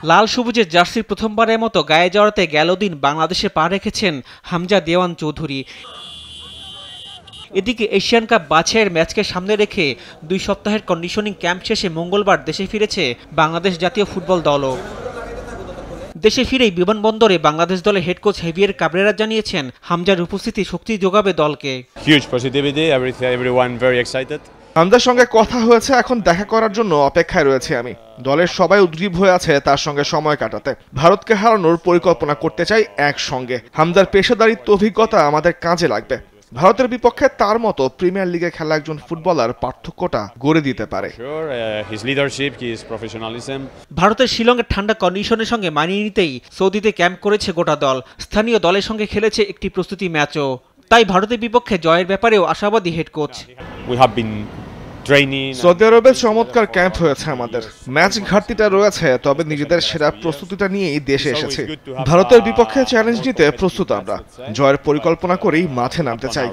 লাল সবুজের জার্সির প্রথমবারের মতো গায়ে জড়াতে গেল দিন বাংলাদেশে পা রেখেছেন হামজা দেওয়ান চৌধুরী। এদিকে এশিয়ান কাপ বাছাইয়ের ম্যাচকে সামনে রেখে 2 সপ্তাহের কন্ডিশনিং ক্যাম্প শেষে মঙ্গলবার দেশে ফিরেছে বাংলাদেশ জাতীয় ফুটবল দলও। দেশে ফিরেই বিমানবন্দরে বাংলাদেশ দলের হেড কোচ হেভিয়ার কাবরেরা জানিয়েছেন হামজার উপস্থিতি শক্তি যোগাবে দলকে। Huge positivity, everyone very excited. হামজার সঙ্গে কথা হয়েছে, এখন দেখা করার জন্য অপেক্ষায় রয়েছে আমি। দলের সবাই উদ্গ্রীব হয়ে আছে তার সঙ্গে সময় কাটাতে। ভারতকে হারানোর পরিকল্পনা করতে চাই একসঙ্গে। হামজার পেশাদারিত্ব অভিজ্ঞতা আমাদের কাজে লাগবে। ভারতের বিপক্ষে তার মতো প্রিমিয়ার লিগে খেলা একজন ফুটবলার পার্থক্যটা গড়ে দিতে পারে। His leadership, his professionalism. ভারতের শিলংয়ের ঠান্ডা কন্ডিশনের সঙ্গে মানিয়ে নিতেই সৌদিতে ক্যাম্প করেছে গোটা দল। স্থানীয় দলের সঙ্গে খেলেছে একটি প্রস্তুতি ম্যাচও। তাই ভারতের বিপক্ষে জয়ের ব্যাপারেও আশাবাদী হেড কোচ। সৌদি আরবে চমৎকার ক্যাম্প হয়েছে আমাদের। ম্যাচ ঘাটতিটা রয়েছে, তবে নিজেদের সেরা প্রস্তুতিটা নিয়েই দেশে এসেছি। ভারতের বিপক্ষে চ্যালেঞ্জ নিতে প্রস্তুত আমরা। জয়ের পরিকল্পনা করেই মাঠে নামতে চাই।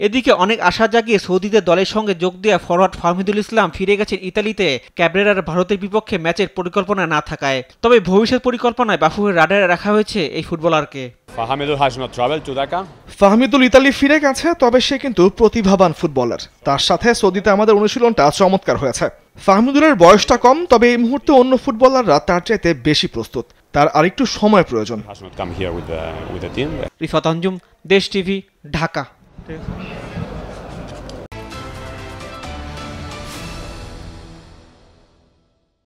এদিকে অনেক আশা জাগিয়ে সৌদিতে দলের সঙ্গে যোগ দেওয়া ফরওয়ার্ড ফাহমিদুল ইসলাম ফিরে গেছেন ইতালিতে কাবরেরার ভারতের বিপক্ষে ম্যাচের পরিকল্পনা না থাকায়। তবে ভবিষ্যৎ পরিকল্পনায় বাফুফের রাডারে রাখা হয়েছে এই ফুটবলারকে। ফাহমিদুল ইতালি ফিরে গেছে, তবে সে কিন্তু প্রতিভাবান ফুটবলার। তার সাথে সৌদিতে আমাদের অনুশীলনটা চমৎকার হয়েছে। ফাহমিদুলের বয়সটা কম, তবে এই মুহূর্তে অন্য ফুটবলাররা তার চাইতে বেশি প্রস্তুত। তার আরেকটু সময় প্রয়োজন। রিফাত আঞ্জুম, দেশ টিভি, ঢাকা।